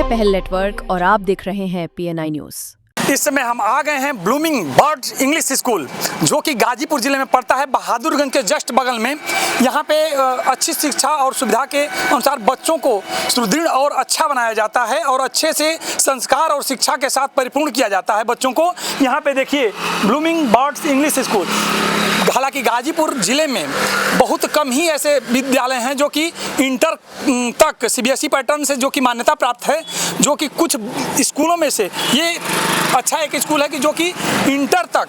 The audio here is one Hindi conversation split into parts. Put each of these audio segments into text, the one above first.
पहल नेटवर्क और आप देख रहे हैं PNI न्यूज़। इस समय हम आ गए हैं ब्लूमिंग बर्ड्स इंग्लिश स्कूल, जो कि गाजीपुर जिले में पड़ता है, बहादुरगंज के जस्ट बगल में। यहाँ पे अच्छी शिक्षा और सुविधा के अनुसार बच्चों को सुदृढ़ और अच्छा बनाया जाता है और अच्छे से संस्कार और शिक्षा के साथ परिपूर्ण किया जाता है बच्चों को। यहाँ पे देखिए ब्लूमिंग बर्ड्स इंग्लिश स्कूल। हालांकि गाजीपुर ज़िले में बहुत कम ही ऐसे विद्यालय हैं जो कि इंटर तक CBSE पैटर्न से जो कि मान्यता प्राप्त है, जो कि कुछ स्कूलों में से ये अच्छा एक स्कूल है कि जो कि इंटर तक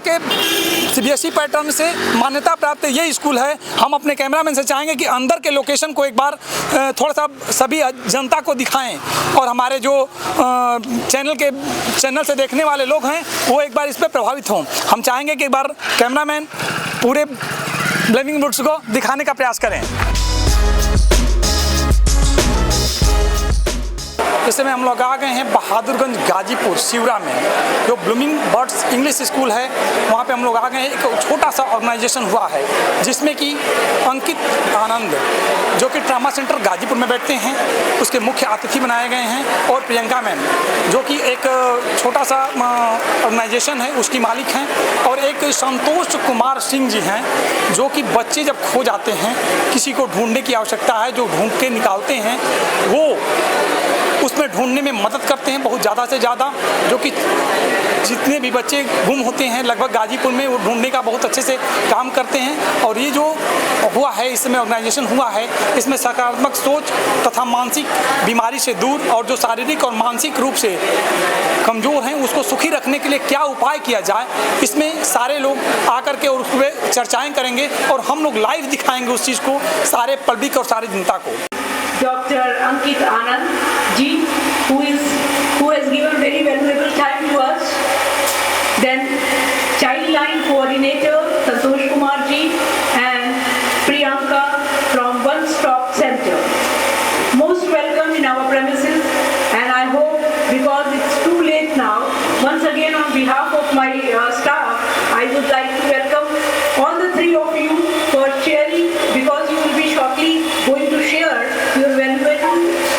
के CBSE पैटर्न से मान्यता प्राप्त ये स्कूल है। हम अपने कैमरामैन से चाहेंगे कि अंदर के लोकेशन को एक बार थोड़ा सा सभी जनता को दिखाएं और हमारे जो चैनल से देखने वाले लोग हैं वो एक बार इस पर प्रभावित हों। हम चाहेंगे कि एक बार कैमरामैन पूरे ब्लूमिंग बर्ड्स को दिखाने का प्रयास करें। इस समय हम लोग आ गए हैं बहादुरगंज गाजीपुर शिवरा में, जो ब्लूमिंग बर्ड्स इंग्लिश स्कूल है। वहाँ पे हम लोग आ गए हैं। एक छोटा सा ऑर्गेनाइजेशन हुआ है जिसमें कि अंकित आनंद, जो कि ट्रामा सेंटर गाजीपुर में बैठते हैं, उसके मुख्य अतिथि बनाए गए हैं, और प्रियंका मैम, जो कि एक छोटा सा ऑर्गेनाइजेशन है उसकी मालिक हैं, और एक संतोष कुमार सिंह जी हैं, जो कि बच्चे जब खो जाते हैं, किसी को ढूंढने की आवश्यकता है, जो ढूंढ के निकालते हैं, वो उसमें ढूंढने में मदद करते हैं बहुत ज़्यादा से ज़्यादा। जो कि जितने भी बच्चे गुम होते हैं लगभग गाजीपुर में, वो ढूंढने का बहुत अच्छे से काम करते हैं। और ये जो हुआ है इसमें ऑर्गेनाइजेशन हुआ है, इसमें सकारात्मक सोच तथा मानसिक बीमारी से दूर और जो शारीरिक और मानसिक रूप से कमज़ोर हैं उसको सुखी रखने के लिए क्या उपाय किया जाए, इसमें सारे लोग आकर के और उस पर चर्चाएँ करेंगे और हम लोग लाइव दिखाएँगे उस चीज़ को सारे पब्लिक और सारी जनता को। Dr. Ankit Anand ji, who has given very valuable time to us. Then Childline Coordinator Santosh Kumar ji and Priyanka from One Stop Center. Most welcome in our premises, and I hope, because it's too late now, once again on behalf of my staff, I would like to welcome all the three of you for sharing, because you will be shortly going to share your valuable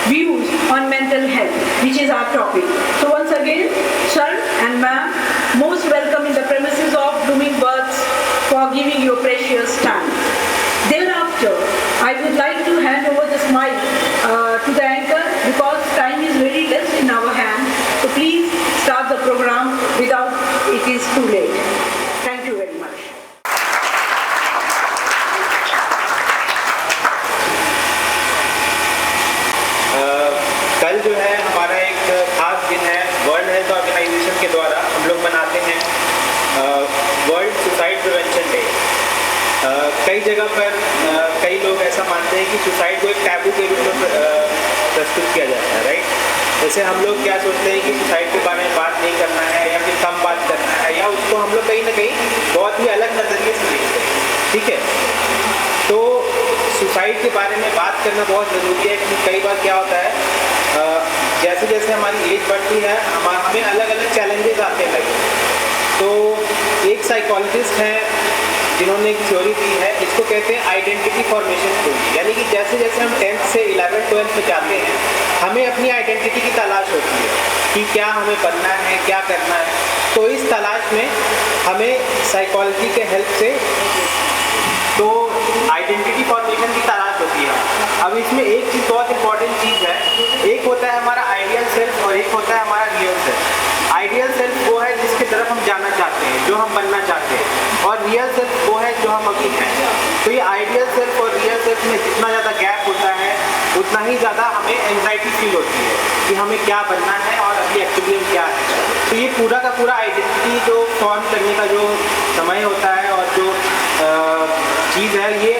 views on mental health, which is our topic. So once again, sir and ma'am, most welcome in the premises of Blooming Birds for giving your precious time. Thereafter, I would like to hand over this mic to the anchor, because time is very less in our hand. So please start the program without it is too late. Thank you very much. कल जो है हमारा एक खास दिन है, वर्ल्ड हेल्थ ऑर्गेनाइजेशन के द्वारा हम लोग मनाते हैं वर्ल्ड सुसाइड प्रिवेंशन डे। कई जगह पर कई लोग ऐसा मानते हैं कि सुसाइड को एक टैबू के रूप में प्रस्तुत किया जाता है, राइट। जैसे हम लोग क्या सोचते हैं कि सुसाइड के बारे में बात नहीं करना है, या फिर कम बात करना है, या उसको हम लोग कहीं ना कहीं बहुत ही अलग नज़रिए से देखते हैं, ठीक है। तो सुसाइड के बारे में बात करना बहुत ज़रूरी है, क्योंकि कई बार क्या होता है, जैसे जैसे हमारी एज बढ़ती है हमें अलग अलग चैलेंजेस आते हैं। तो एक साइकोलॉजिस्ट हैं जिन्होंने एक थ्योरी दी है, इसको कहते हैं आइडेंटिटी फॉर्मेशन थ्योरी। यानी कि जैसे जैसे हम 10th से 11th 12th में जाते हैं, हमें अपनी आइडेंटिटी की तलाश होती है कि क्या हमें बनना है, क्या करना है। तो इस तलाश में हमें साइकोलॉजी के हेल्प से तो आइडेंटिटी फॉर्मेशन की तलाश होती है। अब इसमें एक चीज़ बहुत इंपॉर्टेंट चीज़ है, एक होता है हमारा आइडियल सेल्फ और एक होता है हमारा रियल सेल्फ। आइडियल सेल्फ वो है जिसकी तरफ हम जाना चाहते हैं, जो हम बनना चाहते हैं, और रियल सेल्फ वो है जो हम अभी हैं। तो ये आइडियल सेल्फ और रियल सेल्फ में जितना ज़्यादा गैप होता है, उतना ही ज़्यादा हमें एंग्जाइटी फील होती है कि हमें क्या बनना है और अभी एक्चुअली हम क्या है। तो ये पूरा का पूरा आइडेंटिटी जो फॉर्म करने का जो समय होता है और जो चीज़ है, ये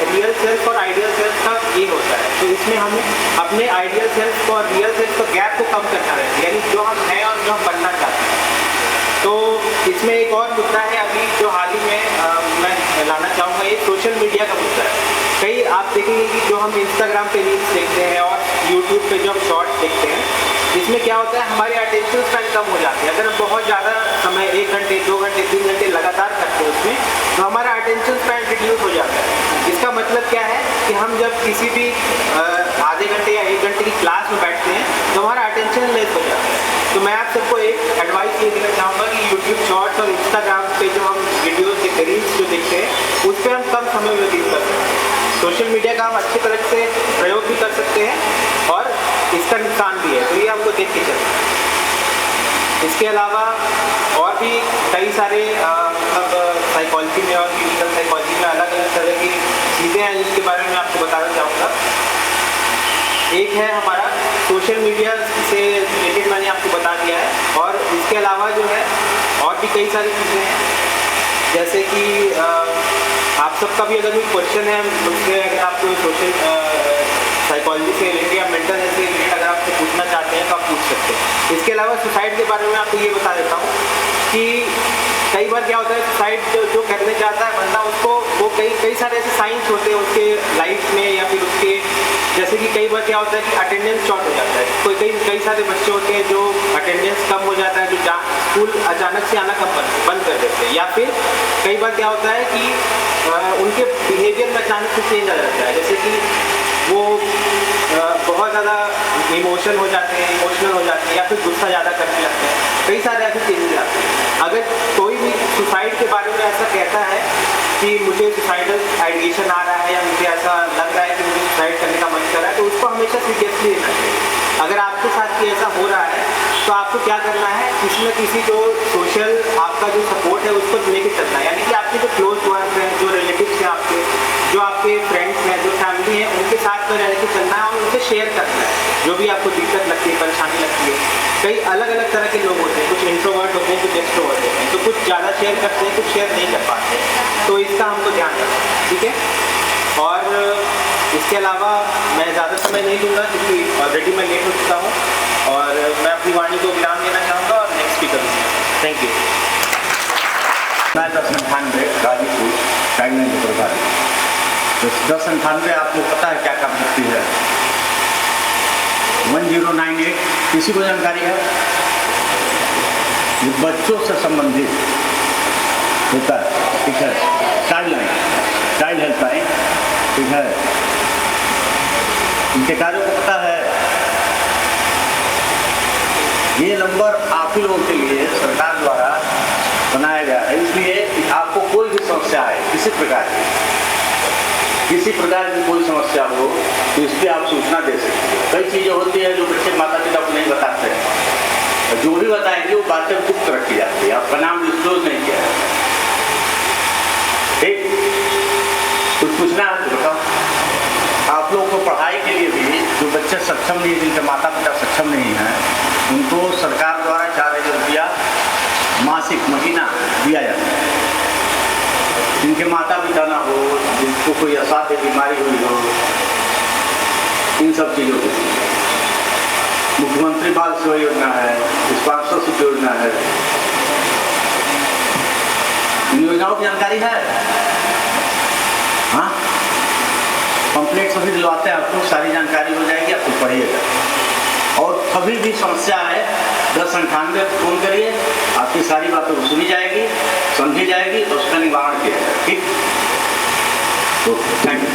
रियल सेल्फ और आइडियल सेल्फ का ये होता है। तो इसमें हम अपने आइडियल सेल्फ और रियल सेल्फ का गैप को कम करना रहता है, यानी जो हम हैं और जो हम बनना चाहते हैं। तो इसमें एक और मुद्दा है अभी जो हाल ही में मैं लाना चाहूँगा, ये सोशल मीडिया का मुद्दा है। कई आप देखेंगे कि जो हम इंस्टाग्राम पे रील्स देखते हैं और यूट्यूब पे जो हम शॉर्ट्स देखते हैं, इसमें क्या होता है, हमारी अटेंशन स्पैन कम हो जाती है। अगर हम बहुत ज़्यादा समय 1 घंटे 2 घंटे 3 घंटे लगातार करते हैं उसमें, तो हमारा अटेंशन स्पैन रिड्यूस हो जाता है। इसका मतलब क्या है कि हम जब किसी भी आधे घंटे या 1 घंटे की क्लास में बैठते हैं तो हमारा अटेंशन लेस हो जाता है। तो मैं आप सबको एक एडवाइस ये देना चाहूँगा कि यूट्यूब शॉर्ट्स और इंस्टाग्राम पे जो हम वीडियोस देखते हैं, रील्स जो देखते हैं, उस पर हम कम समय व्यतीत कर सकते हैं। सोशल मीडिया का हम अच्छी तरह से प्रयोग भी कर सकते हैं और इसका नुकसान भी है, तो ये हमको देख के चलना है। इसके अलावा और भी कई सारे मतलब साइकोलॉजी में और क्लिनिकल साइकोलॉजी में अलग अलग तरह की चीज़ें हैं जिसके बारे में आपको बताना चाहूँगा। एक है हमारा सोशल मीडिया से रिलेटेड, मैंने आपको बता दिया है, और इसके अलावा जो है और भी कई सारी चीज़ें हैं, जैसे कि आप सबका भी अगर कोई क्वेश्चन है मुझसे, अगर आपको सोशल साइकोलॉजी से रिलेटेड या मेंटल हेल्थ से रिलेटेड अगर आपसे पूछना चाहते हैं तो आप पूछ सकते हैं। इसके अलावा सुसाइड के बारे में आपको ये बता देता हूँ कि कई बार क्या होता है, सुसाइड जो करने जाता है बंदा, उसको वो कई सारे ऐसे साइंस होते हैं उसके लाइफ में, या फिर उसके जैसे कि कई बार क्या होता है कि अटेंडेंस शॉर्ट हो जाता है। कई सारे बच्चे होते हैं जो अटेंडेंस कम हो जाता है, जो स्कूल अचानक से आना बंद कर देते हैं, या फिर कई बार क्या होता है कि उनके बिहेवियर में अचानक से चेंज आ जाता है, जैसे कि वो बहुत ज़्यादा इमोशनल हो जाते हैं या फिर गुस्सा ज़्यादा करने लगते हैं। कई सारे ऐसे चेंजेस आते हैं। अगर कोई भी सुसाइड के बारे में ऐसा कहता है कि मुझे सुसाइडल आइडिएशन आ रहा है या मुझे ऐसा लग रहा है कि मुझे सुसाइड करने का मन कर रहा है, तो उसको हमेशा सीरियसली लेना चाहिए। अगर आपके साथ भी ऐसा हो रहा है तो आपको क्या करना है, किसी न किसी जो सोशल आपका जो सपोर्ट है उसको लेके चलना है, यानी कि आपके जो क्लोज वन हैं, जो रिलेटिव्स हैं आपके, जो आपके फ्रेंड्स हैं, जो फैमिली है, उनके साथ में रह के चलना है और उनसे शेयर करना है जो भी आपको दिक्कत लगती है, परेशानी लगती है। कई अलग अलग तरह के लोग होते हैं, कुछ इंट्रोवर्ट होते हैं, कुछ एक्सट्रोवर्ट होते हैं, तो कुछ ज़्यादा शेयर करते हैं, कुछ शेयर नहीं कर पाते, तो इसका हमको ध्यान रखना है, ठीक है। और इसके अलावा मैं ज़्यादा समय नहीं लूँगा क्योंकि ऑलरेडी मैं लेट हो चुका हूँ, और मैं अपनी वाणी को विराम देना चाहूँगा और नेक्स्ट स्पीकर दूँगा। Thank you. मैं 1098 गाजीपुर चाइल्ड के प्रभारी। तो 1098 आपको पता है क्या काम करती है? 1098 किसी को जानकारी है? ये बच्चों से संबंधित होता है, ठीक है। चाइल्ड लाइन, चाइल्ड हेल्पलाइन, ठीक है। इनके कार्यों को पता है। ये नंबर आप ही लोगों के लिए सरकार द्वारा बनाया गया है, इसलिए आपको कोई भी समस्या है किसी प्रकार की कोई समस्या हो तो इस पर आप सूचना दे सकते हैं। कई चीज़ें होती है जो बच्चे माता पिता को नहीं बताते हैं, जो भी बताएंगे वो बातें गुप्त रखी जाती है, आपका नाम डिस्क्लोज नहीं किया है, ठीक। कुछ पूछना है तो बताओ। आप लोगों को पढ़ाई के लिए भी जो बच्चे सक्षम नहीं, जिनके माता पिता सक्षम नहीं हैं, उनको सरकार द्वारा 4000 रुपया मासिक महीना दिया जाता है। जिनके माता पिता ना हो, जिनको कोई असाध्य बीमारी हुई हो, इन सब चीज़ों के मुख्यमंत्री बाल सेवा योजना है, स्पॉन्सरशिप योजना है, इन योजनाओं की जानकारी है? हाँ, कंप्लेंट सभी दिलवाते हैं आपको, सारी जानकारी हो जाएगी, आपको पढ़िएगा। और कभी भी समस्या है 1098 फोन करिए, आपकी सारी बातों को सुनी जाएगी, समझी जाएगी और उसका निवारण किया जाएगा, ठीक। तो थैंक यू।